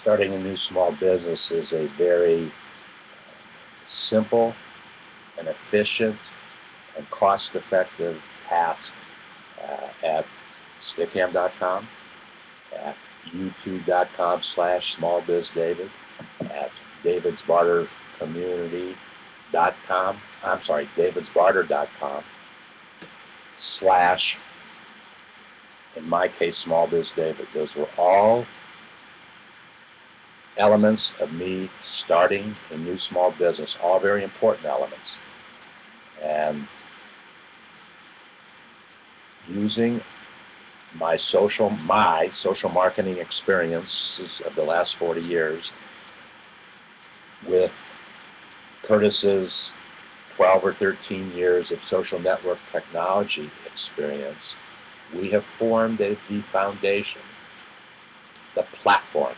Starting a new small business is a very simple and efficient and cost-effective task at stickham.com, at youtube.com/smallbizdavid, at davidsbartercommunity.com, I'm sorry, davidsbarter.com, / in my case, SmallBizDavid. Those were all elements of me starting a new small business, all very important elements. And using my social marketing experiences of the last 40 years with Curtis's 12 or 13 years of social network technology experience, we have formed the foundation, the platform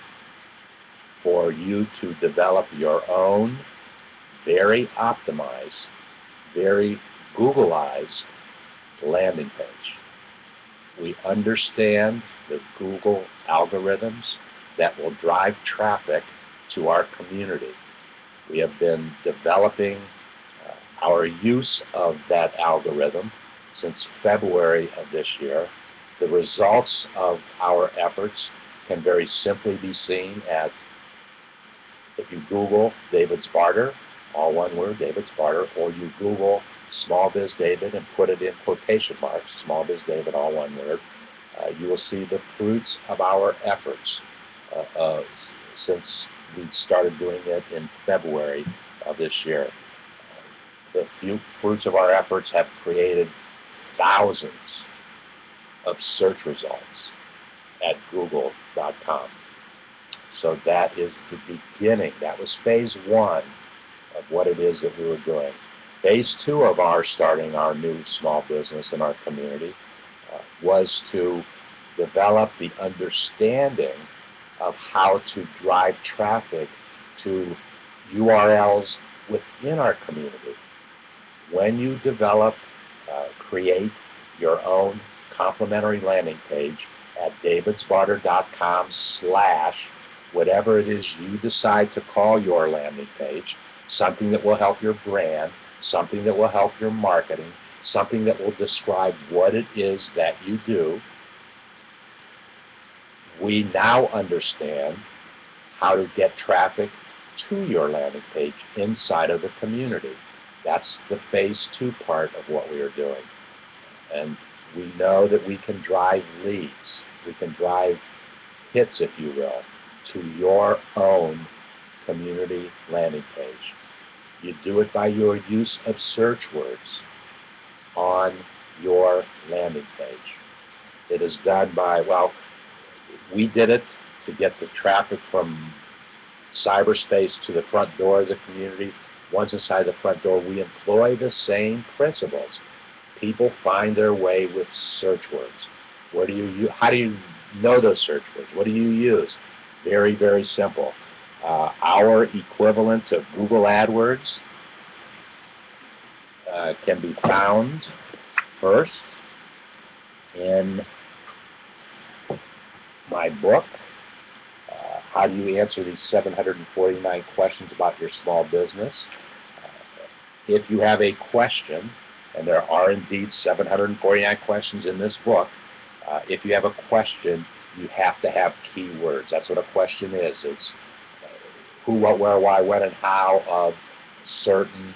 for you to develop your own very optimized, very Googleized landing page. We understand the Google algorithms that will drive traffic to our community. We have been developing our use of that algorithm since February of this year. The results of our efforts can very simply be seen at, if you Google David's Barter, all one word, David's Barter, or you Google SmallBizDavid and put it in quotation marks, SmallBizDavid, all one word, you will see the fruits of our efforts since we started doing it in February of this year. The few fruits of our efforts have created thousands of search results at google.com. So that is the beginning. That was phase one of what it is that we were doing. Phase two of our starting our new small business in our community was to develop the understanding of how to drive traffic to URLs within our community. When you develop, create your own complimentary landing page at davidsbarter.com / whatever it is you decide to call your landing page, something that will help your brand, something that will help your marketing, something that will describe what it is that you do, we now understand how to get traffic to your landing page inside of the community. That's the phase two part of what we are doing. And we know that we can drive leads, we can drive hits, if you will, to your own community landing page. You do it by your use of search words on your landing page. It is done by, well, we did it to get the traffic from cyberspace to the front door of the community. Once inside the front door, we employ the same principles. People find their way with search words. How do you know those search words? What do you use? Very, very simple. Our equivalent of Google AdWords can be found first in my book, How Do You Answer These 749 Questions About Your Small Business. If you have a question, and there are indeed 749 questions in this book, if you have a question, you have to have keywords. That's what a question is. It's who, what, where, why, when, and how of certain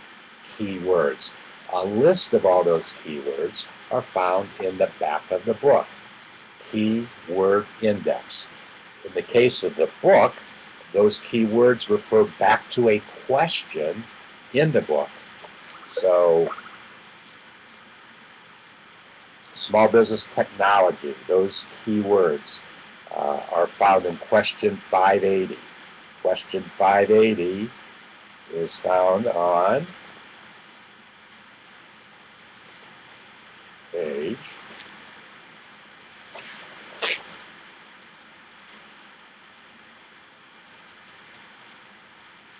keywords. A list of all those keywords are found in the back of the book. Keyword index. In the case of the book, those keywords refer back to a question in the book. So, small business technology, those keywords are found in question 580. Question 580 is found on page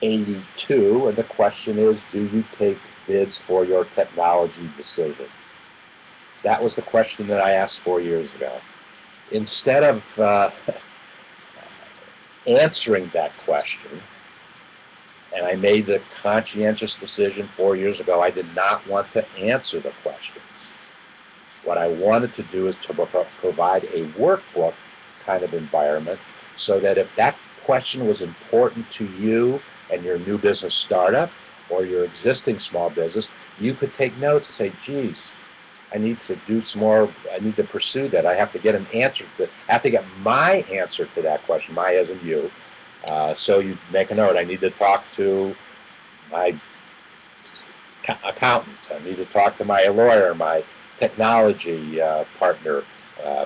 82, and the question is, do you take bids for your technology decision? That was the question that I asked 4 years ago. Instead of answering that question. And I made the conscientious decision 4 years ago. I did not want to answer the questions. What I wanted to do is to provide a workbook kind of environment so that if that question was important to you and your new business startup or your existing small business, you could take notes and say, geez, I need to do some more, I need to pursue that. I have to get an answer to that. I have to get my answer to that question, my as in you. So you make a note. I need to talk to my accountant. I need to talk to my lawyer, my technology partner,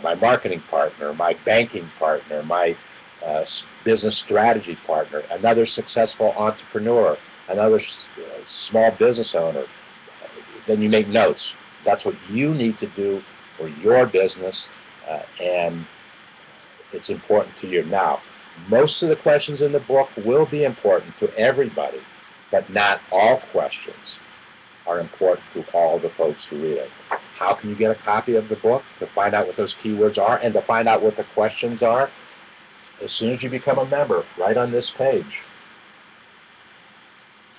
my marketing partner, my banking partner, my business strategy partner, another successful entrepreneur, another small business owner. Then you make notes. That's what you need to do for your business, and it's important to you. Now, most of the questions in the book will be important to everybody, but not all questions are important to all the folks who read it. How can you get a copy of the book? To find out what those keywords are and to find out what the questions are, as soon as you become a member, right on this page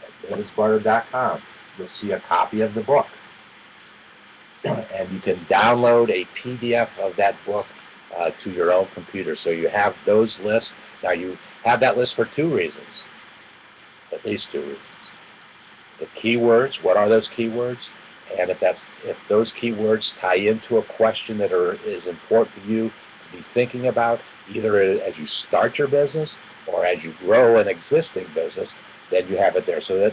at davidsbarter.com, you'll see a copy of the book. And you can download a PDF of that book to your own computer. So you have those lists. Now you have that list for two reasons, at least two reasons. The keywords, what are those keywords? And if those keywords tie into a question that is important to you to be thinking about, either as you start your business or as you grow an existing business, then you have it there. So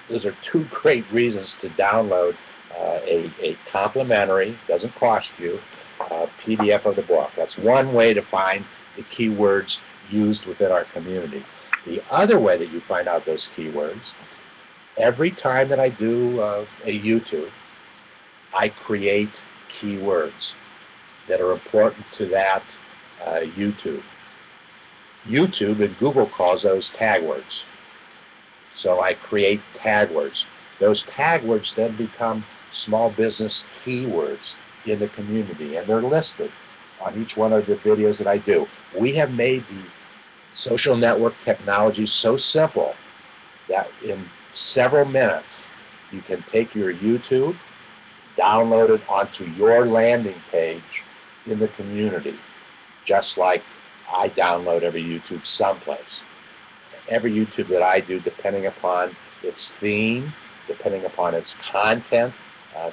those are two great reasons to download a complimentary, doesn't cost you, PDF of the book. That's one way to find the keywords used within our community. The other way that you find out those keywords, every time that I do a YouTube, I create keywords that are important to that YouTube. YouTube and Google calls those tag words. So I create tag words. Those tag words then become small business keywords in the community, and they're listed on each one of the videos that I do. We have made the social network technology so simple that in several minutes you can take your YouTube, download it onto your landing page in the community, just like I download every YouTube someplace. Every YouTube that I do, depending upon its theme, depending upon its content,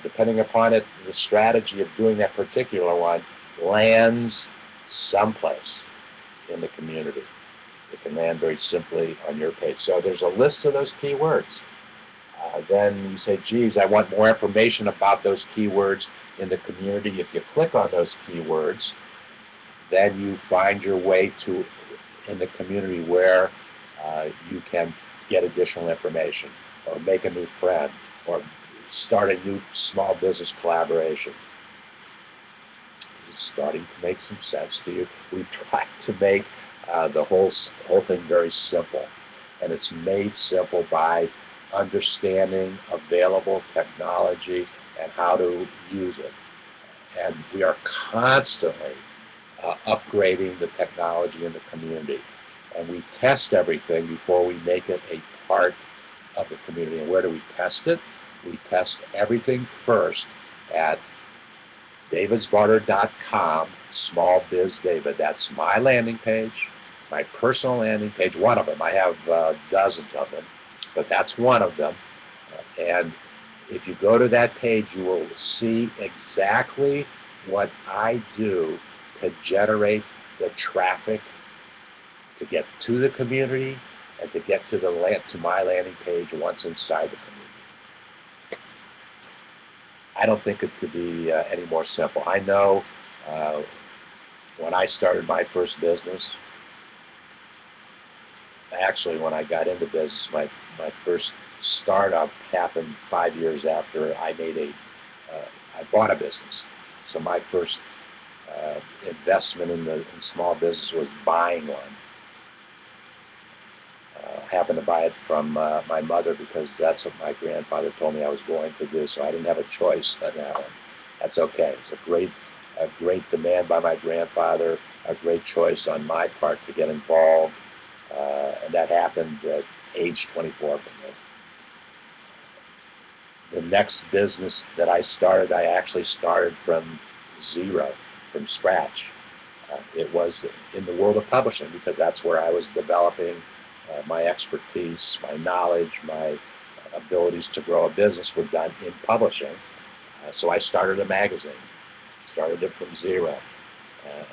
depending upon the strategy of doing that particular one, lands someplace in the community. It can land very simply on your page. So there's a list of those keywords. Then you say, geez, I want more information about those keywords in the community. If you click on those keywords, then you find your way to in the community where you can get additional information or make a new friend or start a new small business collaboration. It's starting to make some sense to you. We try to make the whole thing very simple, and it's made simple by understanding available technology and how to use it. And we are constantly upgrading the technology in the community. And we test everything before we make it a part of the community. And where do we test it? We test everything first at davidsbarter.com, SmallBizDavid. That's my landing page, my personal landing page, one of them. I have dozens of them, but that's one of them. And if you go to that page, you will see exactly what I do to generate the traffic to get to the community and to get to my landing page once inside the community. I don't think it could be any more simple. I know when I started my first business, actually when I got into business, my first startup happened 5 years after I I bought a business. So my first investment in small business was buying one. Happened to buy it from my mother because that's what my grandfather told me I was going to do, so I didn't have a choice on that one. That's okay. It's a great a great demand by my grandfather, a great choice on my part to get involved, and that happened at age 24 for me. The next business that I started, I actually started from zero, from scratch. It was in the world of publishing because that's where I was developing my expertise, my knowledge, my abilities to grow a business were done in publishing. So I started a magazine, started it from zero.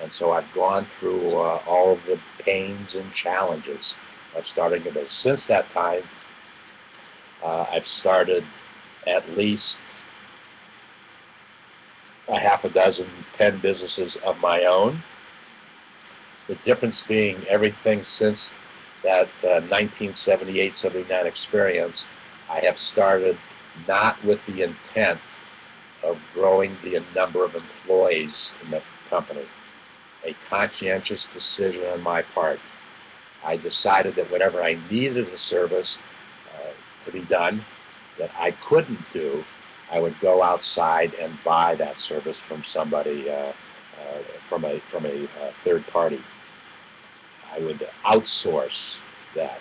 And so I've gone through all of the pains and challenges of starting a business. Since that time, I've started at least a half a dozen, 10 businesses of my own. The difference being everything since that 1978-79 experience, I have started not with the intent of growing the number of employees in the company. A conscientious decision on my part. I decided that whenever I needed a service to be done that I couldn't do, I would go outside and buy that service from somebody, from a third party. I would outsource that.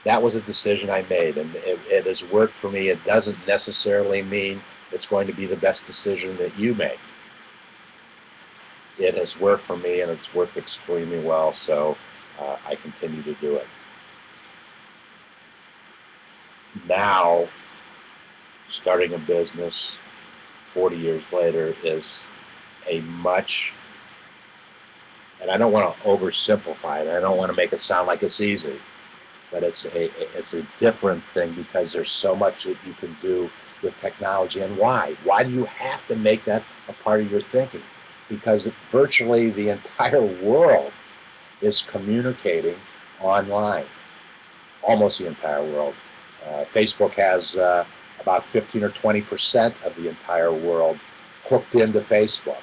That was a decision I made, and it has worked for me. It doesn't necessarily mean it's going to be the best decision that you make. It has worked for me, and it's worked extremely well, so I continue to do it. Now, starting a business 40 years later is a much, and I don't want to oversimplify it, I don't want to make it sound like it's easy, but it's a different thing because there's so much that you can do with technology. And why? Why do you have to make that a part of your thinking? Because virtually the entire world is communicating online. Almost the entire world. Facebook has about 15 or 20% of the entire world hooked into Facebook.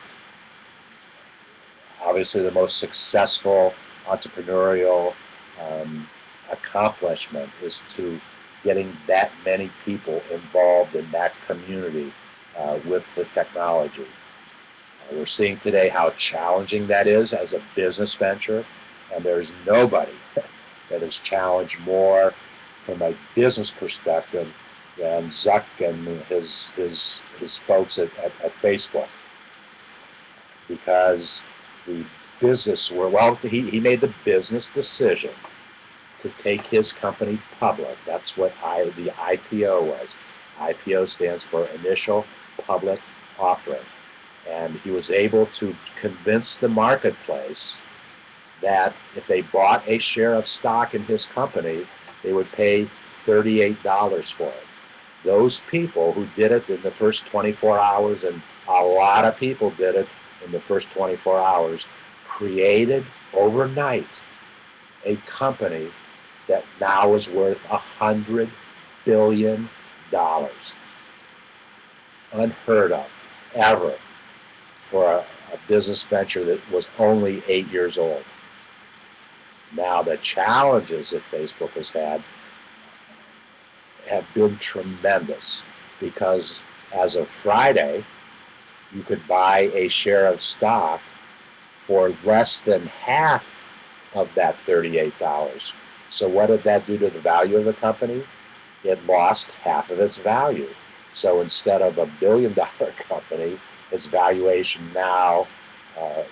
Obviously, the most successful entrepreneurial accomplishment is to getting that many people involved in that community with the technology. We're seeing today how challenging that is as a business venture, and there's nobody that is challenged more from a business perspective than Zuck and his folks at Facebook. Because the business he made the business decision to take his company public. That's what the IPO was. IPO stands for Initial Public Offering. And he was able to convince the marketplace that if they bought a share of stock in his company, they would pay $38 for it. Those people who did it in the first 24 hours, and a lot of people did it in the first 24 hours, created overnight a company that now is worth $100 billion. Unheard of, ever, for a business venture that was only 8 years old. Now, the challenges that Facebook has had have been tremendous because as of Friday, you could buy a share of stock for less than half of that $38. So what did that do to the value of the company? It lost half of its value. So instead of $1 billion company, its valuation now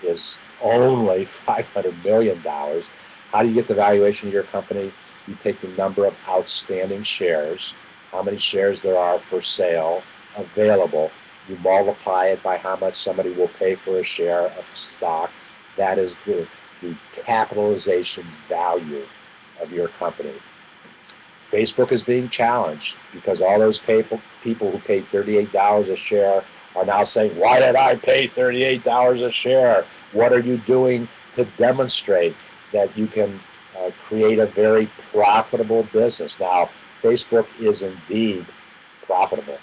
is only $500 million. How do you get the valuation of your company? You take the number of outstanding shares, how many shares there are for sale, available. You multiply it by how much somebody will pay for a share of stock. That is the capitalization value of your company. Facebook is being challenged because all those people who paid $38 a share are now saying, why did I pay $38 a share? What are you doing to demonstrate that you can create a very profitable business? Now, Facebook is indeed profitable.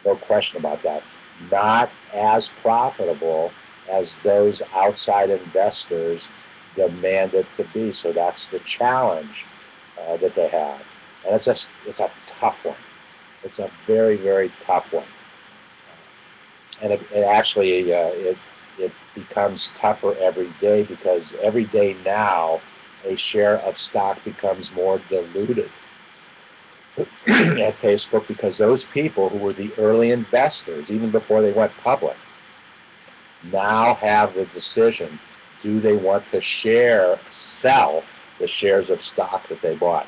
No question about that. Not as profitable as those outside investors demand it to be. So that's the challenge that they have. And it's a tough one. It's a very, very tough one. and it actually it becomes tougher every day, because every day now a share of stock becomes more diluted at Facebook, because those people who were the early investors, even before they went public, now have the decision: do they want to sell the shares of stock that they bought,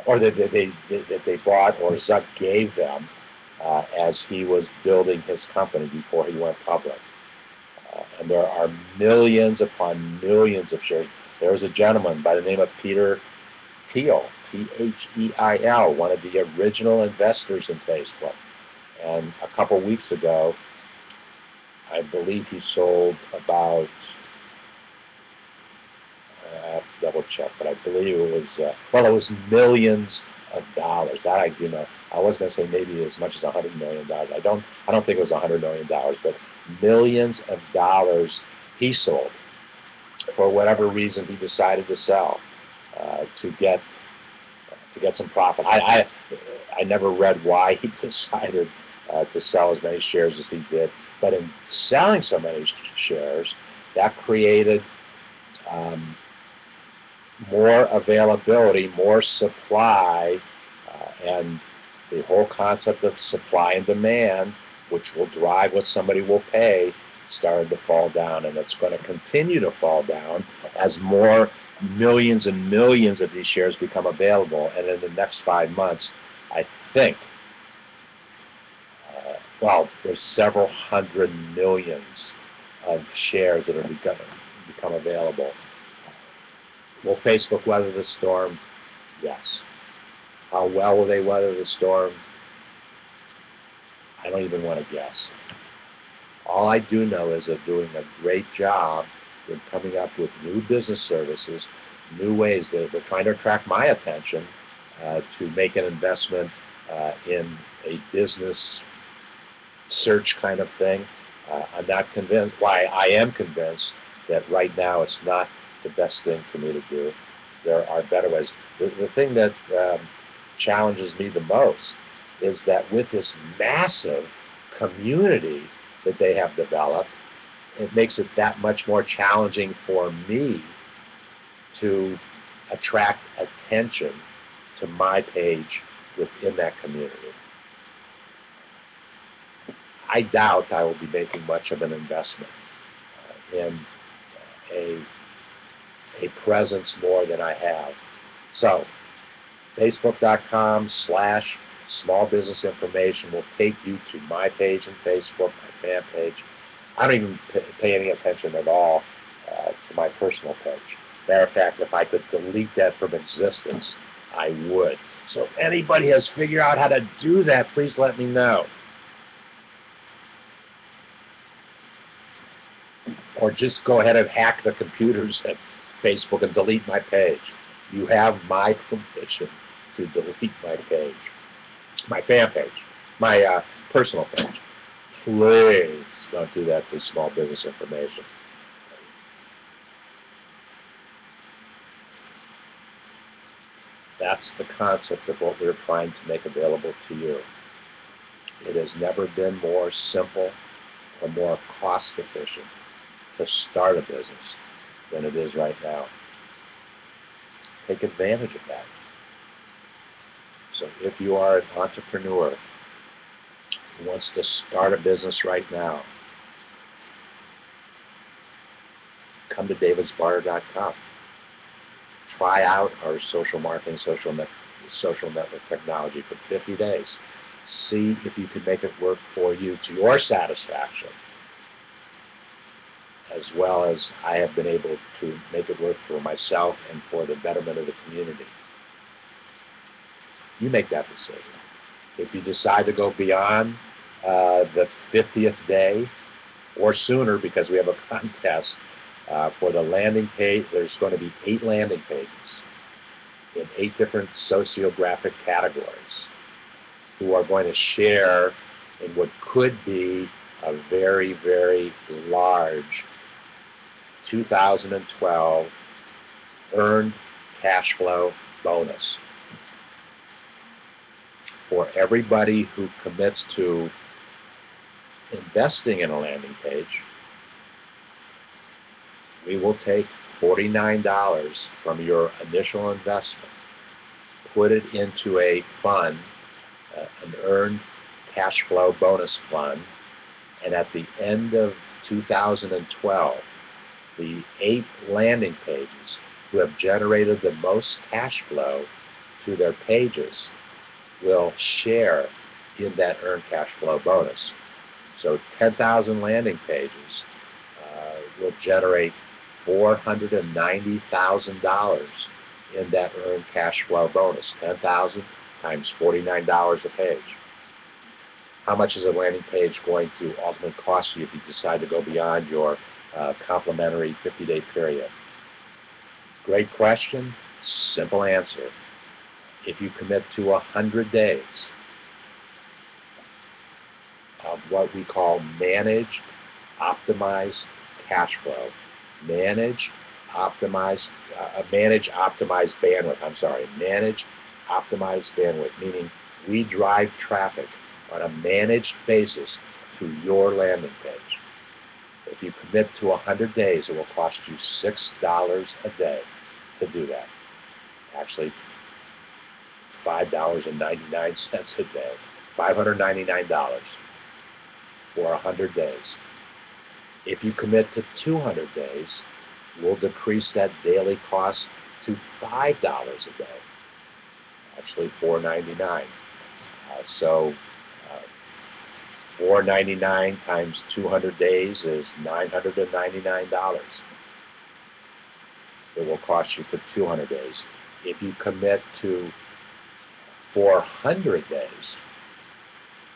or that they bought, or Zuck gave them as he was building his company before he went public. And there are millions upon millions of shares. There was a gentleman by the name of Peter Thiel, Theil, one of the original investors in Facebook. And a couple weeks ago, I believe he sold about, I have to double check, but I believe it was, it was millions of dollars. That I do know. I was going to say maybe as much as $100 million. I don't think it was $100 million, but millions of dollars he sold. For whatever reason, he decided to sell to get some profit. I never read why he decided to sell as many shares as he did, but in selling so many shares, that created more availability, more supply, and the whole concept of supply and demand, which will drive what somebody will pay, started to fall down, and it's going to continue to fall down as more millions and millions of these shares become available. And in the next 5 months, I think, there's several hundred millions of shares that are become available. Will Facebook weather the storm? Yes. How well will they weather the storm? I don't even want to guess. All I do know is they're doing a great job in coming up with new business services, new ways. They're trying to attract my attention to make an investment in a business search kind of thing. I'm not convinced. Why I am convinced that right now it's not the best thing for me to do. There are better ways. The thing that challenges me the most is that with this massive community that they have developed, it makes it that much more challenging for me to attract attention to my page within that community. I doubt I will be making much of an investment in a presence more than I have. So, Facebook.com/small business information will take you to my page on Facebook, my fan page. I don't even pay any attention at all to my personal page. Matter of fact, if I could delete that from existence, I would. So if anybody has figured out how to do that, please let me know. Or just go ahead and hack the computers at Facebook and delete my page. You have my permission to delete my page, my fan page, my personal page. Please don't do that to small business information. That's the concept of what we're trying to make available to you. It has never been more simple or more cost efficient to start a business than it is right now. Take advantage of that. So if you are an entrepreneur who wants to start a business right now, come to davidsbarter.com. Try out our social marketing, social network technology for 50 days. See if you can make it work for you to your satisfaction, as well as I have been able to make it work for myself and for the betterment of the community. You make that decision. If you decide to go beyond the 50th day or sooner, because we have a contest for the landing page, there's going to be 8 landing pages in 8 different sociographic categories who are going to share in what could be a very, very large 2012 earned cash flow bonus for everybody who commits to investing in a landing page, we will take $49 from your initial investment, put it into a fund, an earned cash flow bonus fund, and at the end of 2012, the 8 landing pages who have generated the most cash flow to their pages will share in that earned cash flow bonus. So 10,000 landing pages will generate $490,000 in that earned cash flow bonus. 10,000 times $49 a page. How much is a landing page going to ultimately cost you if you decide to go beyond your complimentary 50-day period? Great question, simple answer. If you commit to 100 days of what we call managed, optimized cash flow, managed, optimized bandwidth, meaning we drive traffic on a managed basis to your landing page. If you commit to 100 days, it will cost you $6 a day to do that. Actually, $5.99 a day, $599 for 100 days. If you commit to 200 days, we'll decrease that daily cost to $5 a day, actually $4.99. So $4.99 times 200 days is $999. It will cost you for 200 days. If you commit to 400 days,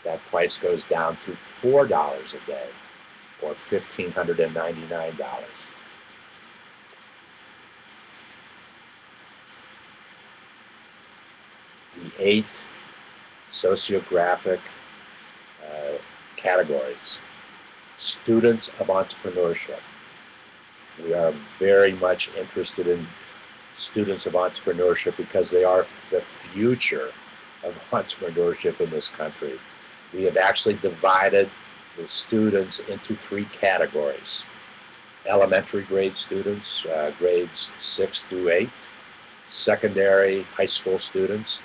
that price goes down to $4 a day, or $1,599. The 8 sociographic categories. Students of entrepreneurship. We are very much interested in students of entrepreneurship because they are the future of entrepreneurship in this country. We have actually divided the students into 3 categories. Elementary grade students, grades 6 through 8. Secondary high school students,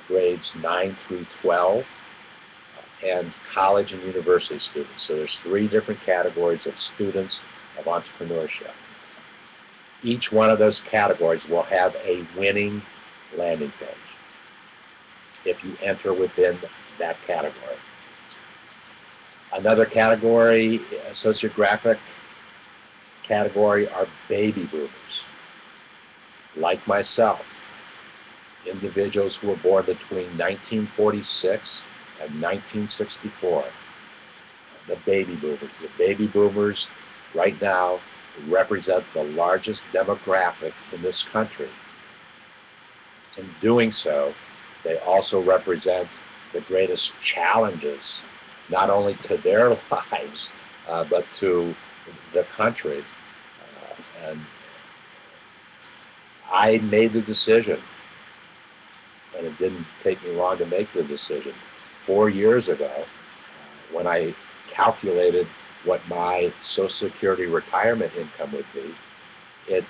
grades 9 through 12. And college and university students. So there's 3 different categories of students of entrepreneurship. Each one of those categories will have a winning landing page if you enter within that category. Another category, a sociographic category, are baby boomers. Like myself, individuals who were born between 1946 and 1964, the baby boomers. The baby boomers right now represent the largest demographic in this country. In doing so, they also represent the greatest challenges, not only to their lives, but to the country. And I made the decision, and it didn't take me long to make the decision, 4 years ago, when I calculated what my Social Security retirement income would be, it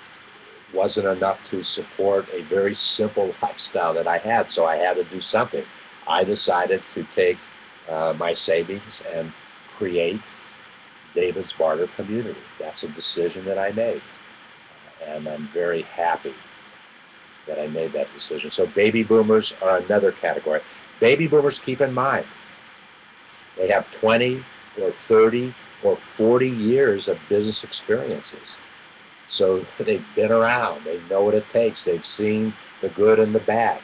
wasn't enough to support a very simple lifestyle that I had, so I had to do something. I decided to take my savings and create David's Barter Community. That's a decision that I made, and I'm very happy that I made that decision. So baby boomers are another category. Baby boomers, keep in mind, they have 20 or 30 or 40 years of business experiences. So they've been around, they know what it takes, they've seen the good and the bad.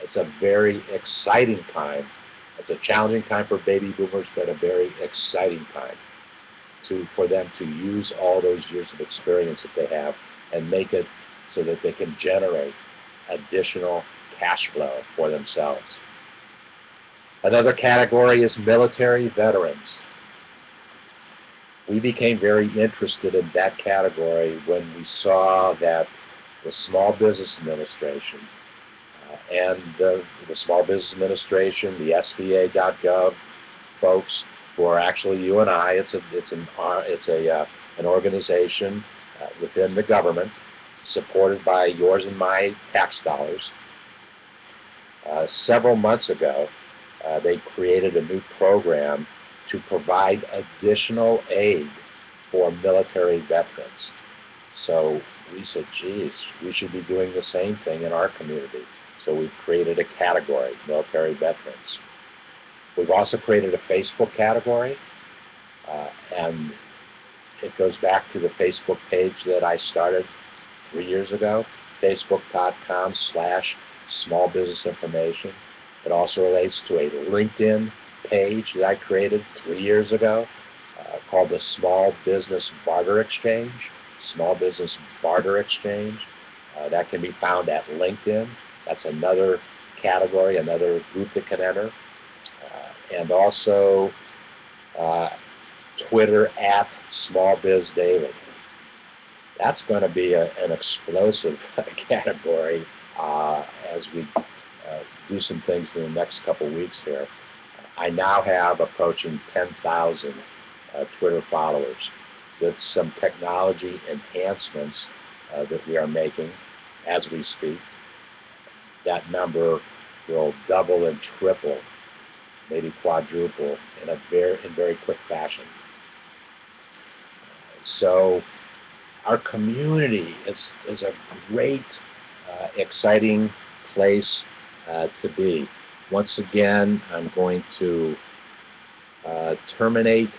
It's a very exciting time. It's a challenging time for baby boomers, but a very exciting time for them to use all those years of experience that they have and make it so that they can generate additional cash flow for themselves. Another category is military veterans. We became very interested in that category when we saw that the Small Business Administration and the Small Business Administration, the SBA.gov folks, for actually you and I. It's an organization within the government, supported by yours and my tax dollars. Several months ago, they created a new program to provide additional aid for military veterans. So we said, geez, we should be doing the same thing in our community. So we've created a category, military veterans. We've also created a Facebook category, and it goes back to the Facebook page that I started 3 years ago, facebook.com/smallbusinessinformation. It also relates to a LinkedIn page that I created 3 years ago called the Small Business Barter Exchange. Small Business Barter Exchange. That can be found at LinkedIn. That's another category, another group that can enter. And also Twitter at SmallBizDavid. That's going to be an explosive category as we do some things in the next couple weeks here. I now have approaching 10,000 Twitter followers with some technology enhancements that we are making as we speak. That number will double and triple, maybe quadruple in very quick fashion. So our community is a great, exciting place to be. Once again, I'm going to terminate